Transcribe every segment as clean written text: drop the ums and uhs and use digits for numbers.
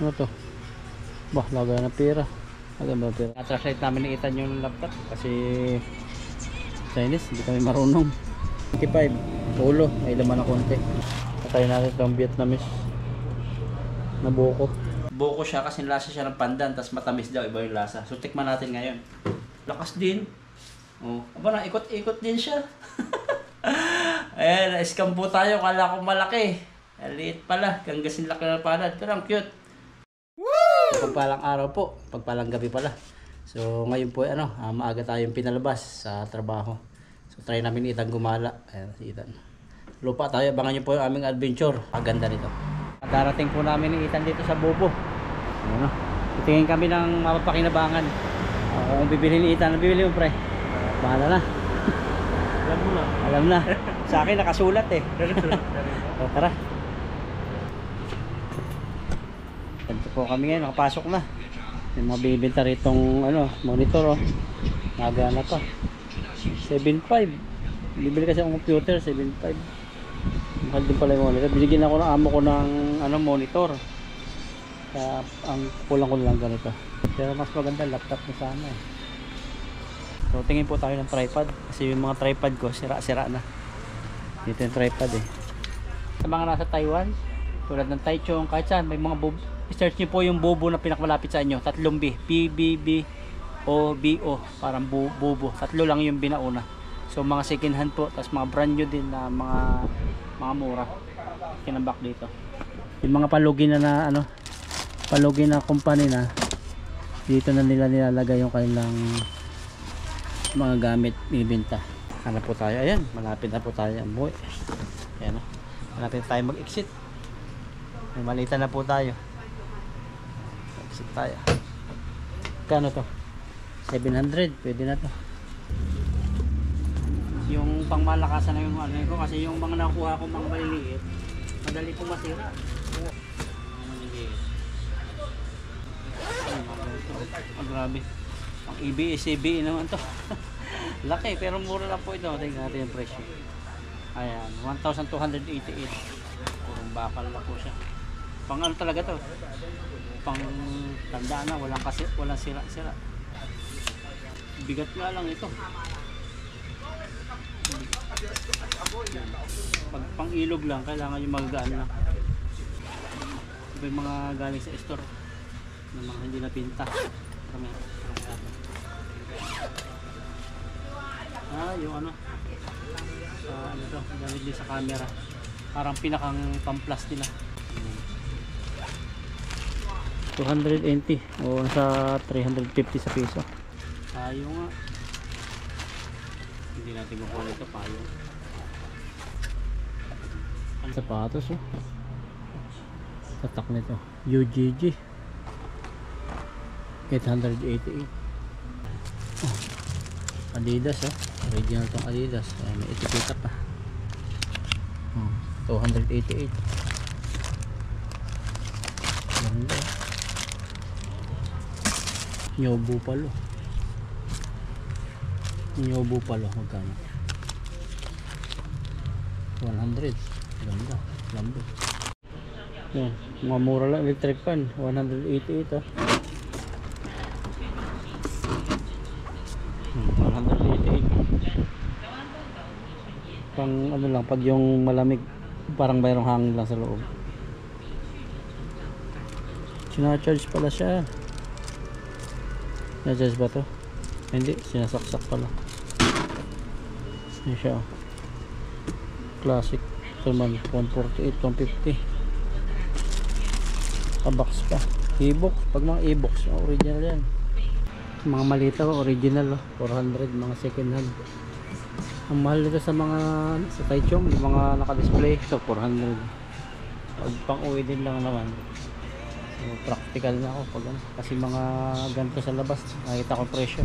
Ano to? Bah, lagay na pera. Lagay na pera. Na-translate namin ni Ethan yung laptop kasi Chinese, hindi kami marunong. 25, ulo, may laman na konti. Patayin natin itong Vietnamese na buko. Buko siya kasi lasa siya ng pandan, tapos matamis daw, iba yung lasa. So tikman natin ngayon. Lakas din. Oh, aba na, ikot-ikot din siya. Ayan, na-scam po tayo, kala ko malaki. Liit pala, kanggasin laki na palad. Pero ang cute. Woo! Pagpalang araw po, pagpalang gabi pala. So ngayon po maaga tayong pinalabas sa trabaho. So try namin Ethan gumala. Ayan si Ethan. Lupa tayo, abangan nyo po yung aming adventure. Ang ganda nito. Darating po namin ni Ethan dito sa Bobo. Ano? Titingin kami ng mapapakinabangan. Kung bibili ni Ethan, bibili mo pre. Bahala na. Alam mo na. Alam na. Sa akin nakasulat eh. O, tara. Dito po kami ngayon, nakapasok na. May mga bibenta ritong monitor oh. Nagana pa. 7.5. Bibili kasi ang computer 7.5. Mahal din pala yung monitor. Binigyan ako ng amo ko ng monitor. Kaya ang kulang ko lang ganito. Pero mas maganda laptop na sana eh. So tingin po tayo ng tripod. Kasi yung mga tripod ko sira-sira na. Dito yung tripod eh. Sa mga nasa Taiwan, tulad ng Taichung, kahit saan may mga bobo. I-search nyo po yung bobo na pinakamalapit sa inyo. 3 B. P, B, B, O, B, O. Parang bobo. 3 lang yung binauna. So mga second hand po. Tapos mga brand new din na mga mura. Kinabak dito. Yung mga palugi na palugi na company na. Dito na nila nilalagay yung kanilang mga gamit ibenta. Hanap po tayo. Ayan. Malapit na po tayo. Boy. Ayan o. Malapit na tayo mag-exit. May malita na po tayo. Exit tayo. Kano to? 700. Pwede na to. Yung pangmalakasan na yung ko kasi yung mga nakuha ko mga maliliit madali po masira. Maliliit. Oh, grabe. Ang EBA naman to. Laki pero mura lang po ito. Tingnan natin yung presyo. Ayan, 1,288. Purong bakal na po siya. Pang talaga to? Pang tandaan na, walang sira-sira. Bigat nga lang ito. Pag pang ilog lang, kailangan yung magagaan lang. Iba yung mga galing sa store na mga hindi na pinta. Yung to, gamit din sa camera. Parang pinakang pamplas nila. 280 o nasa 350 sa piso. Tayo nga. Hindi natin kukuha ito payo. Sapatos oh. Tatak nito. UGG 888. Oh. Adidas oh. Original tong Adidas. Ay, may etiketa pa. 288. Ganda. Nyobo palo. Nyobo palo. Magkano? 100. Ganda. Lambo. Yan. Mga mura lang. Electric fan. 188 oh. 188. Pang lang. Pag yung malamig. Parang mayroong hangin lang sa loob. Sinacharge pala siya. Sinacharge ba to? Hindi, sinasaksak pala. Yan siya. Classic. Ito naman 148, 150. Kabox pa. E-box. Pag mga e-box, original yan. Mga malita original 400, mga second hand. Ang mahal nito sa mga sa Taichung, yung mga naka-display. So 400. Pag pang-uwi din lang naman. So, practical na ako pag kasi mga ganito sa labas nakita ko presyo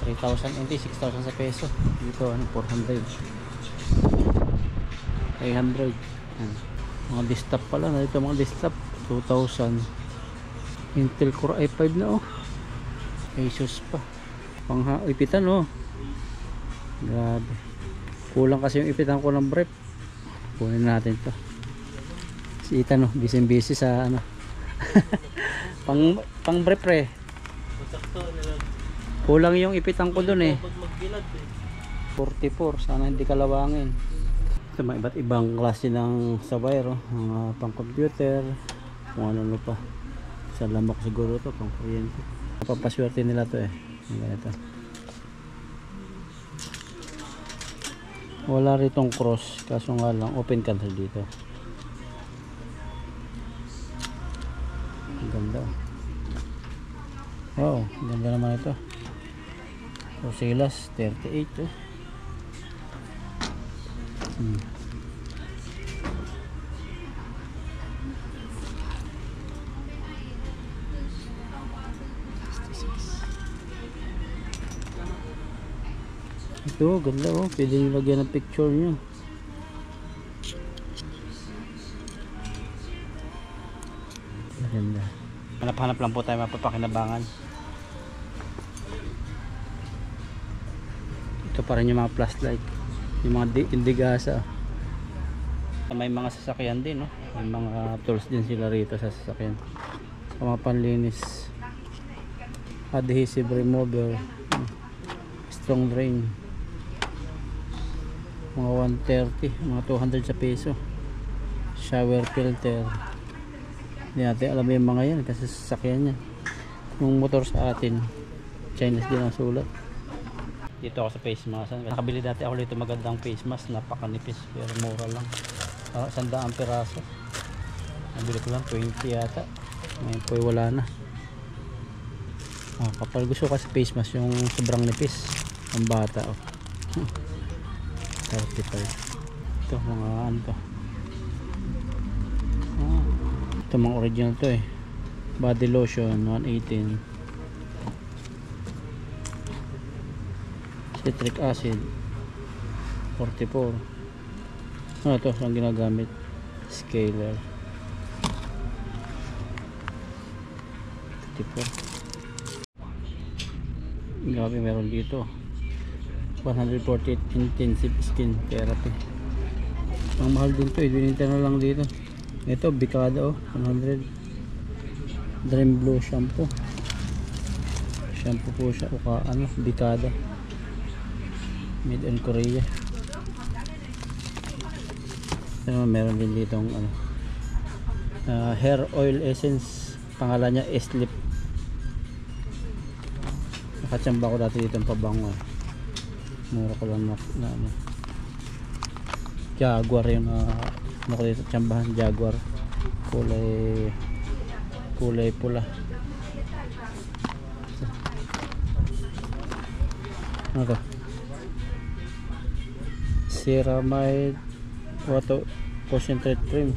3,000 hindi 6,000 sa peso. Dito 400 300. Mga desktop pala na dito, mga desktop 2,000. Intel Core i5 na Asus pa pang ipitan grabe, kulang kasi yung ipitan ko ng brief. Kunin natin to si Ethan busy sa Pang brepre. Masakto nila. Kulang yung ipitan ko dun eh. Pag magbilad eh. 44, sana hindi kalawangin. Ito mga iba't ibang klase ng sabay, mga pang computer, kung ano pa. Sa lamok siguro to, pang kuryente. Papaswerte nila to eh. Yung ganito. Wala ritong cross, kaso nga lang open cancel dito. Ang ganda. Wow, ganda naman ito. Rosilas 38 eh. Ito, ganda oh. Pwede nyo lagyan ng picture nyo. Maganda. Hanap-hanap lang po tayo mapapakinabangan. Ito pa rin yung mga flashlight. Yung mga indigasa. May mga sasakyan din, no? May mga tools din sila rito sa sasakyan. Sa mga panlinis. Adhesive remover. Strong drain. Mga 130, mga 200 sa peso. Shower filter. Hindi natin alam yung mga yan kasi sasakyan yan. Yung motor sa atin, Chinese din ang sulat. Dito ako sa face mask. Nakabili dati ako dito magandang face mask, napakanipis pero mura lang. 100 piraso. Nabili ko lang 20 yata. Ngayon po wala na. Kapag gusto kasi face mask yung sobrang nipis, ang bata oh. 35. Ito mga ano to. Ito mga original to eh. Body lotion 118. Citric acid 44. Ano to? Ang ginagamit? Scaler 54. Grabe, meron dito 148 intensive skin therapy. Ang mahal din to, ibinenta na lang dito. Ito Bicada oh, 100. Dream Blue shampoo po siya o ano, Bicada made in Korea. Ano, meron din dito ano, hair oil essence, pangalan niya Sleep. Nakatsamba ko dati dito ang pabango eh. Mura ko lang na ano, Jaguar yung ano ko dito, tsambahan Jaguar, kulay pula. Ano to? Ceramide water concentrate cream.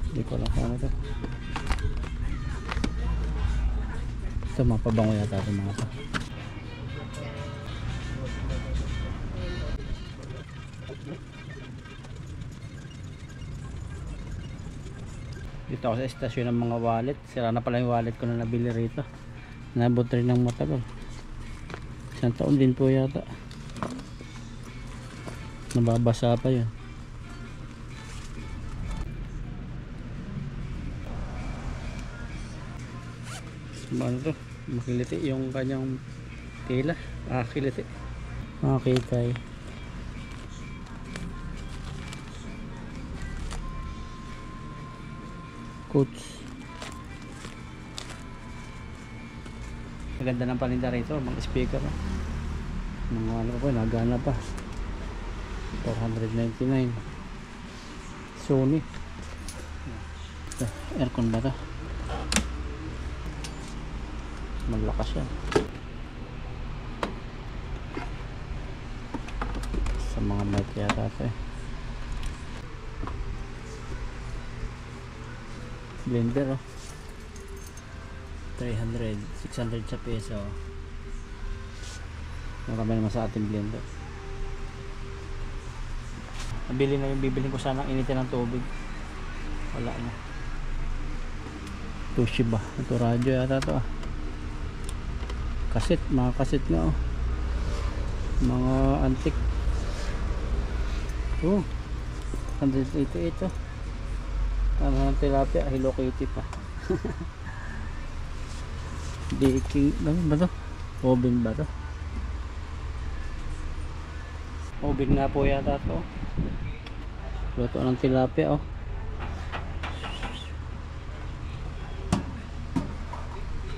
Hindi ko alam kung ano to. Ito mga pabango yata ito mga to. Dito ako sa estasyon ng mga wallet. Sira na pala yung wallet ko na nabili rito. Nabot rin ng matagal. Isang taon din po yata. Nababasa pa yun. Ano to? Makiliti yung kanyang tila. Kiliti. Makikay. Coach. Maganda ng paninda rito, mga speaker. Mga ano po, nagana pa. 499. Sony. Ito, aircon ba ito? Malakas yan. Sa mga mic yata ito eh. Blender oh. 300, 600 sa peso. Marami naman sa ating blender. Nabili na yung bibilhin ko sana initin ng tubig. Wala na. Toshiba. Ito radyo yata to ah. Kaset, mga kaset nga oh. Mga antique. Oh. 188 oh. Ano ng tilapia, Hello Kitty pa. Baking, ano ba to? Oven ba to? Oven nga po yata to. Luto ng tilapia, oh.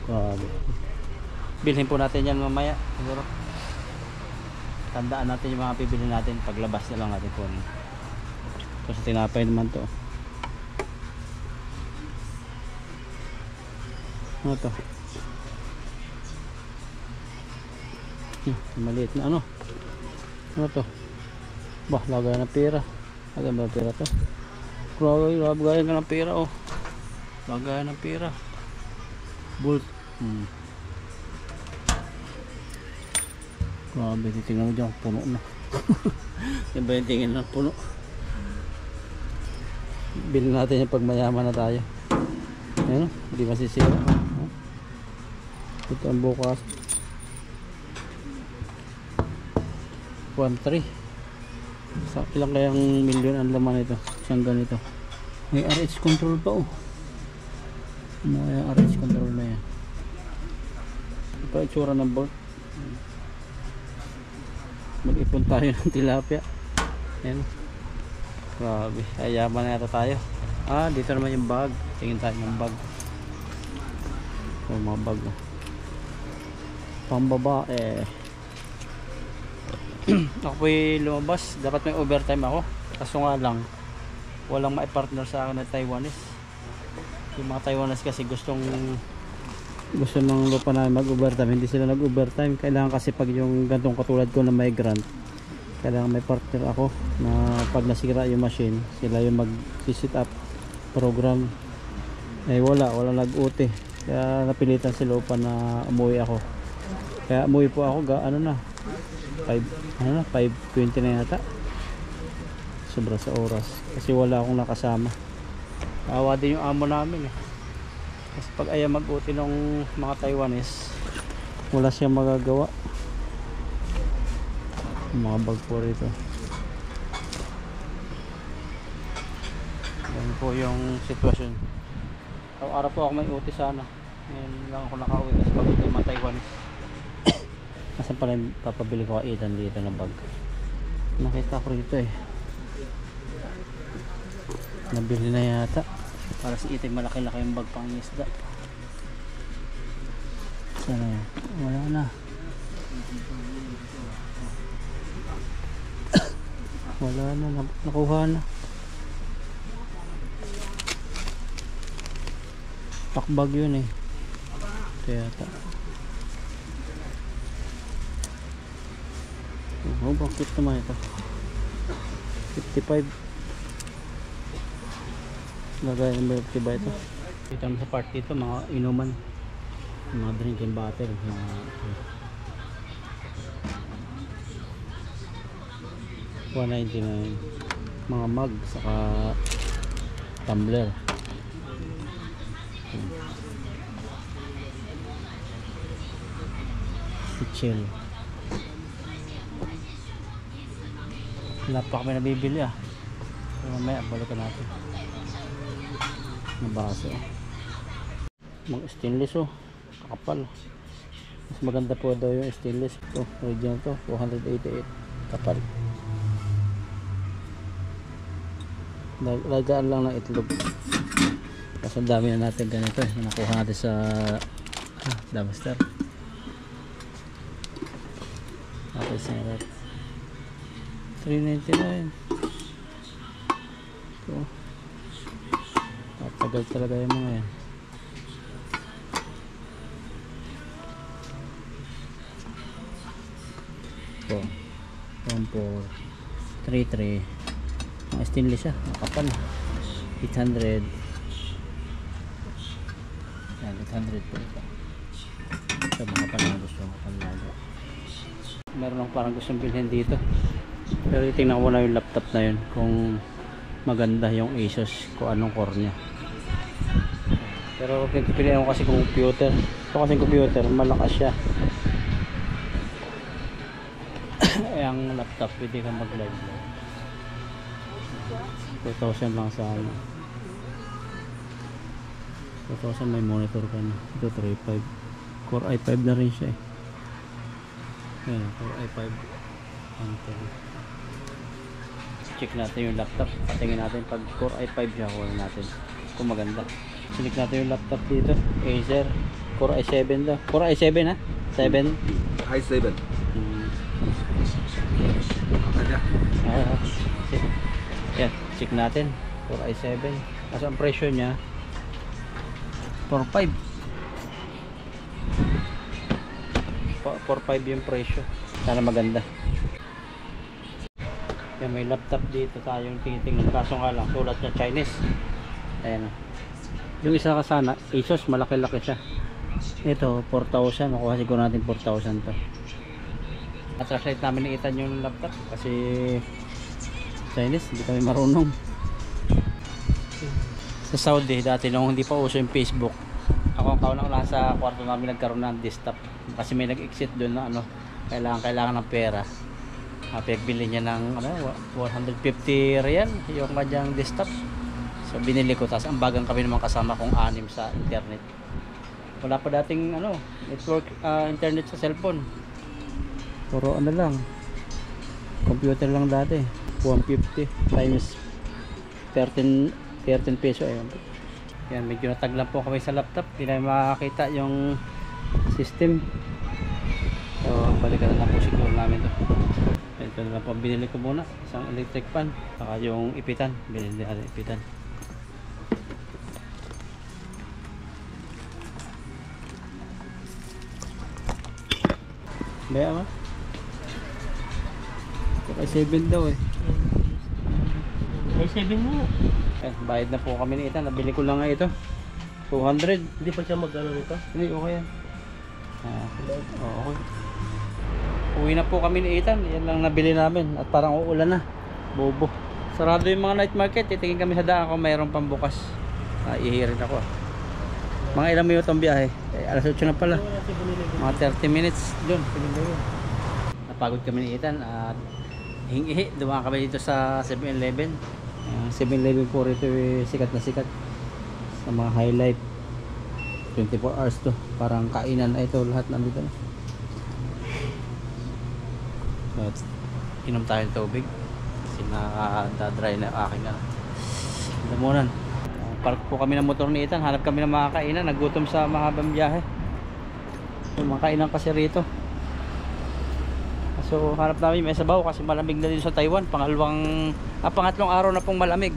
Grabe. Bilhin po natin yan mamaya siguro. Tandaan natin yung mga pipili natin, paglabas na lang natin po. Kasi tinapay naman to. Ano to? Maliit na ano? Ano to? Bah, lagay ng pera. Lagay ng pera to. Lagay ng pera, oh. Lagay ng pera. Bolt. Grabe, titingnan mo dyan, puno na. Yan ba yung tingin na puno? Bilhin natin yung pag mayaman na tayo. Ayan, hindi masisira. Ito ang bukas. 1.3. Ilang kayang milyon ang laman ito? Isang ganito. May RH control pa, oh. Ano yung RH control na yan? Ito ang itsura ng bolt. Mag-ipon tayo ng tilapia. Ayan. Grabe, ayaman na yata tayo. Dito naman yung bag. Tingin tayo ng bag. Mga bag, oh. Pambabae. Ako po'y lumabas. Dapat may overtime ako. Kaso nga lang, walang maipartner sa akin na Taiwanese. Yung mga Taiwanese kasi gusto ng lupa na mag-overtime. Hindi sila nag-overtime. Kailangan kasi pag yung gantong katulad ko na may grant, kailangan may partner ako na pag nasira yung machine, sila yung mag-sit up program. Wala nag-uti. Kaya napilitan si lupa na umuwi ako. Kaya umuwi po ako, 5:20 na yata. Sobra sa oras. Kasi wala akong nakasama. Awa din yung amo namin, eh. Kasi pag ayaw mag-uti ng mga Taiwanese, wala siyang magagawa. Mga bag po rito. Yan po yung sitwasyon. Araw-araw po ako may uti sana. Ngayon lang ako nakauwi kasi pag-uti yung mga Taiwanese. Nasaan pala yung papabili ko kaitan dito ng bag? Nakita ko rito, eh. Nabili na yata. Para sa itim, malaki-laki yung bag pang isda. Sana yan? Wala na. Wala na, nakuha na. Pakbag yun, eh. Ito yata. Oh, bakit naman ito? 55. Lagay ng milk tea ba ito? Dito sa part dito, mga inuman, mga drinking bottle, mga 199, mga mug, saka tumbler. Chill. Wala pa kami nabibili, ah. So, mamaya balikan natin. Nabaso, mga stainless, oh, kakapal. Mas maganda po daw yung stainless. Ito, original to, 288, kapal. Lagaan lang ng itlog. Kasi dami na natin ganito, eh. Nakuha natin sa dumpster. Tapos sarap. 399. Ito. Tagal talaga yung mga yan. Ito. 1433. Mga stainless siya, makapal. 800. Yan, 800 po ito. Ito, makapal na gusto. Makapal na ito. Meron lang parang gustong bilhin dito. Pero itingnan ko na yung laptop na yun. Kung maganda yung Asus, kung anong core nya. Pero pipiliin ko kasi computer. Ito kasi computer, malakas siya. Ang laptop, pwede kang mag live. 2,000 lang sa ano. 2,000 may monitor ka na. Ito 3.5. Core i5 na rin siya eh. Ayan, Core i5. Intel. Check natin yung laptop. Patingin natin pag Core i5 siya, kuha natin kung maganda. Check natin yung laptop dito. Acer. Core i7 daw. Core i7 ha? 7. i7. Yan, check natin. Core i7. Kasi ang presyo niya 4.5. 4.5 yung presyo. Sana maganda. Yan, may laptop dito tayong tinitingnan. Kaso nga lang, sulat niya Chinese. Ayan o. Yung isa ka sana, Asus, malaki-laki siya. Ito, 4,000. Makuha siguro natin 4,000 to. At-translate namin ni Ethan yung laptop kasi Chinese, hindi kami marunong. Sa Saudi, dati nung hindi pa uso yung Facebook, ako ang kaunang sa kwarto namin nagkaroon ng desktop kasi may nag-exit doon na ano, kailangan ng pera. Pinagbili niya ng ano, 150 real yung kanyang desktop. So binili ko, tapos ang bagang kami naman kasama kong 6 sa internet. Wala pa dating ano, network, internet sa cellphone. Puro ano lang, computer lang dati. 150 times 13 peso. Ayun. Yan, medyo nataglan po kami sa laptop. Hindi na makakita yung system. So balikan na lang po siguro namin to. Ito na lang po binili ko muna, isang electric fan, saka yung ipitan. Binili natin ipitan. Baya mo? Kaya 7 daw eh. Ay, 7 mo. Bayad na po kami ni Ethan. Nabili ko lang nga ito. 200. Hindi pa siya mag-ano nito? Hindi, okay yan. Okay. Uwi na po kami ni Ethan. Yan lang nabili namin. At parang uulan na. Bobo. Sarado yung mga night market. Titingin kami sa daan kung mayroon pang bukas. Ihirin ako. Mga ilang minuto ang biyahe. Alas 8 na pala. Mga 30 minutes doon. Napagod kami ni Ethan. At hingi, dumaan kami dito sa 7-Eleven. 7-Eleven po rito sikat na sikat sa mga high life. 24 hours to, parang kainan. Ito lahat nandito na. At inom tayo ng tubig kasi nakadadry na aking damunan. Park po kami ng motor ni Ethan, hanap kami ng mga kainan. Nagutom sa mahabang biyahe. Yung mga kainan kasi rito. So hanap namin may sabaw kasi malamig na din sa Taiwan. Pangatlong araw na pong malamig.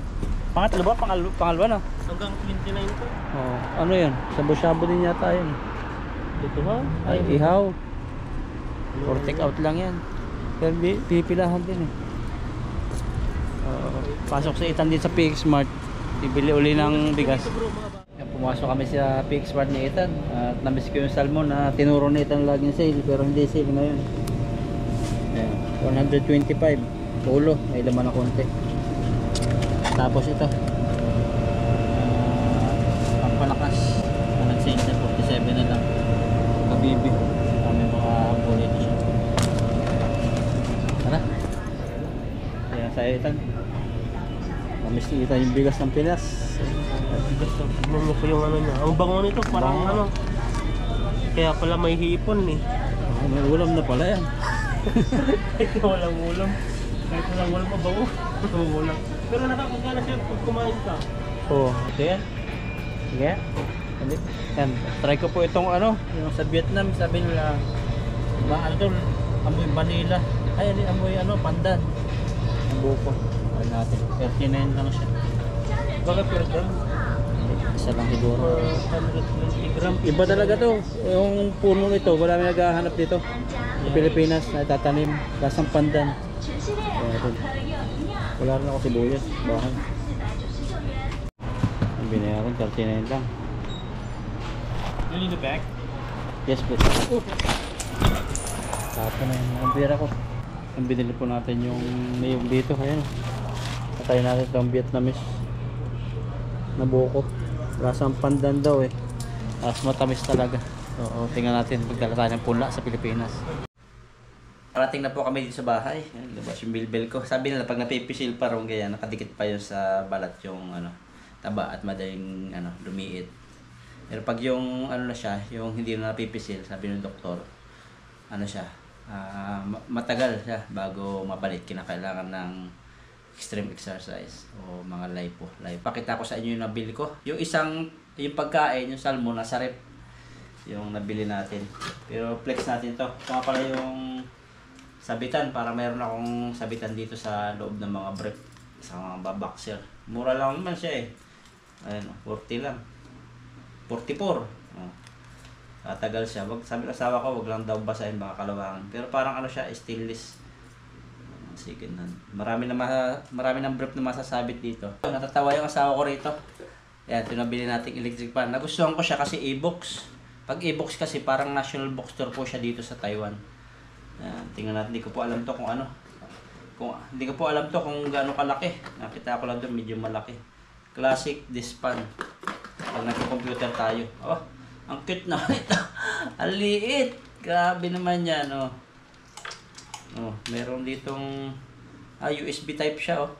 Pangatlo ba? Pangalawa na. Hanggang 29 po. Oh, ano yun? Shabu-shabu din yata yun. Dito ha? Ay, ihaw. Or take out lang yan. Pero pipilahan din eh. Pasok sa Ethan din sa PX Smart. Bibili uli ng bigas. Pumasok kami sa PX Smart ni Ethan. At namiss ko yung salmon na tinuro ni Ethan laging sale. Pero hindi sale ngayon. 125 ulo, may laman na konti. Tapos ito pampalakas na nag-sale sa 47 na lang kabibi. Kami mga bullet siya. Tara, yan sa Ethan. Namiss ni Ethan yung bigas ng Pinas. Tignan niyo po yung ano niya. Ang bango nito parang ano. Kaya pala may hipon eh. May ulam na pala yan. Kahit walang ulam. Kahit walang ulam, mabango. Walang ulam. Pero nakakagana siya pag kumain ka. Oo, ito yan. Sige. Yan. Try ko po itong ano, yung sa Vietnam, sabi nila, ano to, amoy vanilla. Ay, amoy ano, pandan. Ang buko. Ay natin. 39 lang siya. Baka per gram. Isa lang siguro. 120 gram. Iba talaga to. Yung puno nito, wala may naghahanap dito. Sa Pilipinas, natatanim. Lasang pandan. Wala rin ako sibuyas. Bahan. Ang binayaran, 39 lang. You need a bag? Yes, please. Tapo na yung mga bira ko. Ang binili po natin yung niyog dito. Ayan. Patay natin itong Vietnamese na buko. Lasang pandan daw eh. Tapos matamis talaga. So, tingnan natin pagdala tayo ng punla sa Pilipinas. Parating na po kami dito sa bahay. Ayan, labas yung bilbil ko. Sabi nila pag napipisil pa rin ganyan, nakadikit pa yun sa balat yung ano, taba at madaling ano, lumiit. Pero pag yung ano na siya, yung hindi na napipisil, sabi ng doktor, ano siya, matagal siya bago mabalik. Kinakailangan ng extreme exercise o mga lipo. Pakita ko sa inyo yung nabili ko. Yung pagkain, yung salmon, nasa rep. Yung nabili natin. Pero flex natin to. Ito nga pala yung sabitan. Para mayroon akong sabitan dito sa loob ng mga brief. Sa mga baboxer. Mura lang naman siya eh. Ayun, 40 lang. 44. Oh. Tatagal siya. Sabi ng asawa ko, wag lang daw basahin baka kalawangan. Pero parang ano siya, stainless. Sige na. Marami ng brief na masasabit dito. Natatawa yung asawa ko rito. Yan, tinabili nating electric fan. Nagustuhan ko siya kasi e-box. Pag e-box kasi parang national box store po siya dito sa Taiwan. Yan, tingnan natin. Hindi ko po alam to kung ano. Hindi ko po alam to kung gaano kalaki. Nakita ko lang doon medyo malaki. Classic dispan. Pag nagko-computer tayo. Oh, ang cute na ito. Ang liit. Grabe naman yan, oh. Oh, meron ditong USB type siya, oh.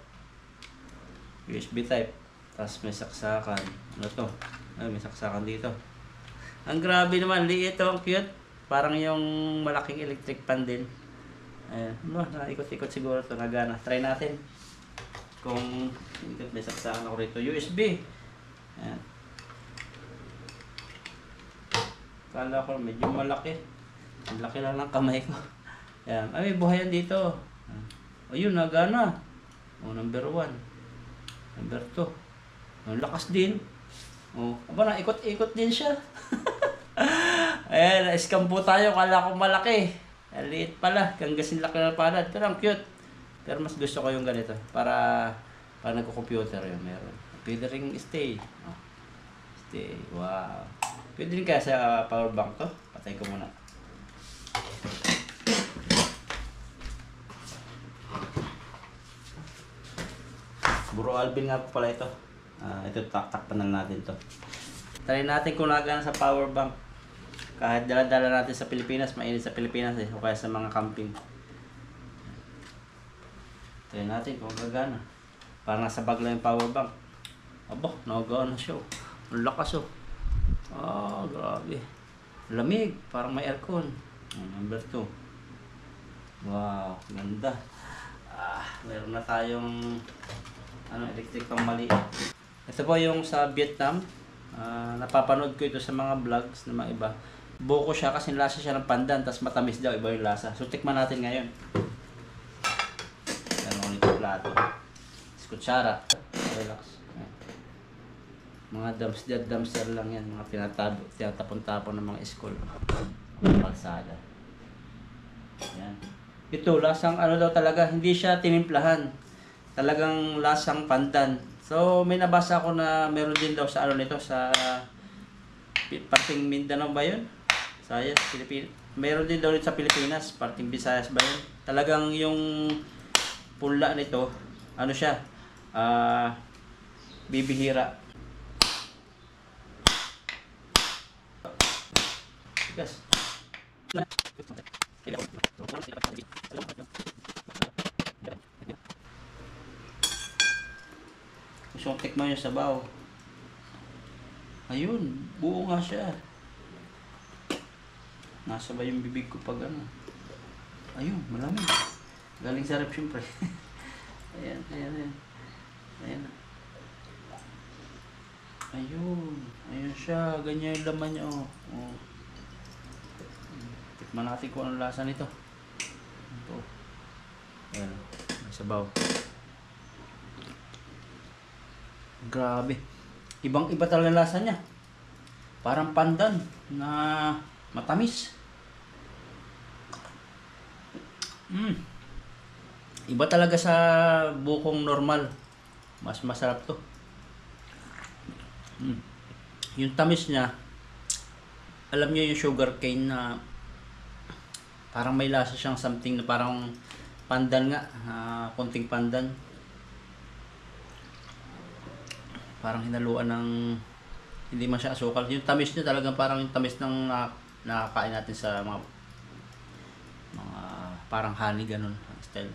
USB type. Tapos may saksakan. Ano to? Ay, may saksakan dito. Ang grabe naman, liit, oh, cute. Parang yung malaking electric fan din. Ayan, no, naikot-ikot siguro to, nagana. Try natin. Kung may saksakan ako rito, USB. Ayan. Kala ko medyo malaki. Ang laki lang ng kamay ko. Ayan. Ay, may buhayan dito. Ayun, nagana. Oh, number 1. Number 2. Ang lakas din. Oh, aba, naikot-ikot din siya. Ayan, na-scam po tayo. Kala ko malaki. Liit pala. Hanggang laki na palad. Pero ang cute. Pero mas gusto ko yung ganito. Para nagko-computer yun. Meron. Pwede ring stay. Oh. Stay. Wow. Pwede rin kaya sa power bank to. Patay ko muna. Buro Alvin nga po pala ito. Ito, takpan na natin to. Try natin kung nagana sa power bank. Kahit dala-dala natin sa Pilipinas, mainit sa Pilipinas eh. O kaya sa mga camping. Try natin kung gagana. Parang nasa bag lang yung power bank. Aba, nagana siya. Ang lakas oh. Grabe. Lamig. Parang may aircon. Number 2. Wow, ganda. Meron na tayong electric pang maliit. Ito po yung sa Vietnam. Napapanood ko ito sa mga vlogs ng mga iba. Buko siya kasi lasa siya ng pandan, tapos matamis daw, iba yung lasa. So tikman natin ngayon. Ganun ito plato. Kutsara. Relax. Mga dumpster lang yan, mga tinatapon-tapon ng mga school. Kalsada. Yan. Ito, lasang ano daw talaga, hindi siya tinimplahan. Talagang lasang pandan. So, may nabasa ako na meron din daw sa ano nito, sa parting Mindanao ba yun? Visayas, Pilipinas. Meron din daw sa Pilipinas, parting Visayas ba yun? Talagang yung punla nito, ano siya, bibihira. Yes. So, tikman yung sabaw. Ayun, buo nga siya. Nasa ba yung bibig ko pag ano? Ayun, malamig. Galing sa rep syempre. Ayan. Ayan. Ayun siya. Ganyan yung laman niya. Oh. Tikman natin kung anong lasa nito. Ito. Ayan. May sabaw. Grabe. Ibang-iba talaga lasa niya. Parang pandan na matamis. Iba talaga sa bukong normal. Mas masarap to. Yung tamis niya, alam niyo yung sugar cane na parang may lasa siyang something na parang pandan nga, konting pandan. Parang hinaluan ng hindi man siya asukal. Yung tamis niya talaga parang yung tamis ng nakakain natin sa mga parang honey ganun style.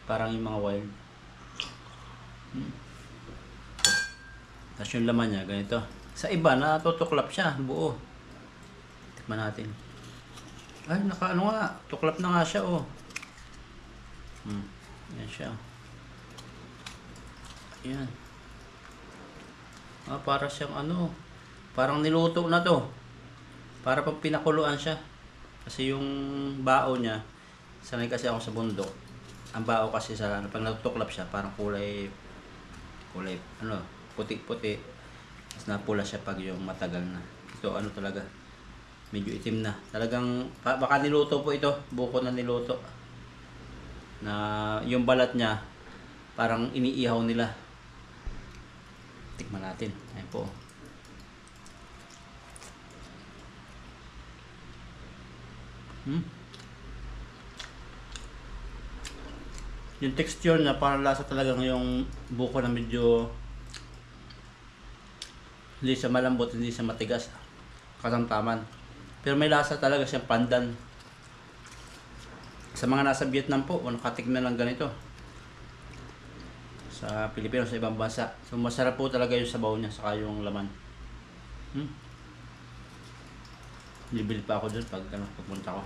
Parang yung mga wild. Tapos yung laman niya ganito. Sa iba, natutuklap siya, buo. Tikman natin. Ay, ano nga, tuklap na nga siya, oh. Yan siya. Ayan. Para siyang ano, parang niluto na to. Para pang pinakuluan siya. Kasi yung bao niya, sanay kasi ako sa bundok. Ang bao kasi sa pag natutuklap siya, parang kulay ano, puti-puti. Tapos napula siya pag yung matagal na. Ito ano talaga, medyo itim na. Talagang baka niluto po ito, buko na niluto. Na yung balat niya parang iniihaw nila. Tikman natin. Ayun po. Yung texture niya parang lasa talaga yung buko na medyo hindi siya malambot, hindi siya matigas. Katamtaman. Pero may lasa talaga siyang pandan. Sa mga nasa Vietnam po, nakatikman lang ganito. Sa Pilipinas, sa ibang bansa. So masarap po talaga yung sabaw niya, saka yung laman. Bibili pa ako dun pagpunta ko.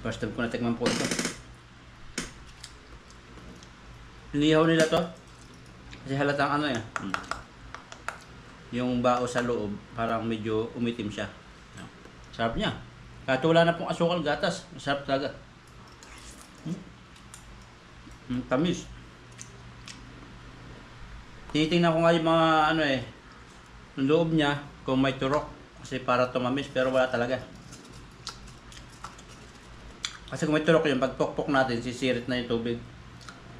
First time ko natikman po ito. Inihaw nila to. Kasi halatang ano yan. Yung bao sa loob, parang medyo umitim siya. Sarap niya. Kahit wala na pong asukal, gatas. Masarap talaga. Tamis. Tinitingnan ko nga yung mga ano yung loob niya kung may turok. Kasi para tumamis, pero wala talaga. Kasi kung may turok yun, pag pokpok natin, sisirit na yung tubig.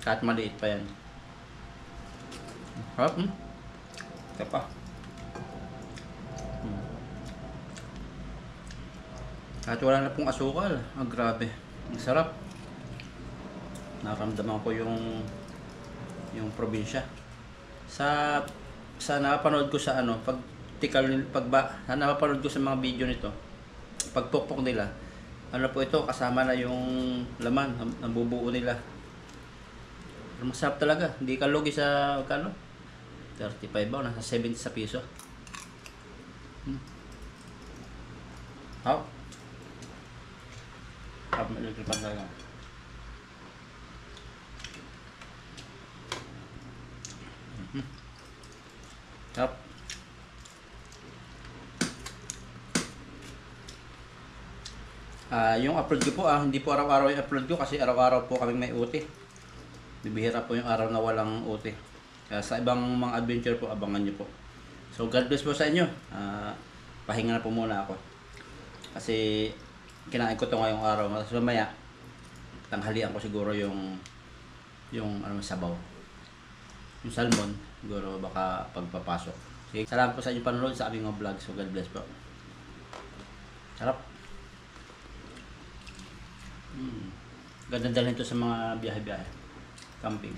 Kahit maliit pa yan. Harap, ito pa. Kahit wala na pong asukal. Grabe. Ang sarap. Nakaramdaman ko yung probinsya. Sa napapanood ko sa ano, napapanood ko sa mga video nito. Pagpokpok nila, ano po ito, kasama na yung laman, ang bubuo nila. Pero masarap talaga. Hindi ka lugi sa kano? 35 ba? Nasa 70 sa piso. How? Electric talaga. Sarap. Yung upload ko po, hindi po araw-araw yung upload ko kasi araw-araw po kaming may OT. Bibihira po yung araw na walang OT. Sa ibang mga adventure po, abangan nyo po. So God bless po sa inyo. Pahinga na po muna ako. Kasi kinain ko to ngayong araw. Tapos mamaya, tanghalian ko siguro yung sabaw. Yung salmon, siguro baka pagpapasok. Sige, salamat po sa inyong panonood sa aming vlog. So God bless po. Sarap. Ganda dalhin ito sa mga biyahe-biyahe. Camping.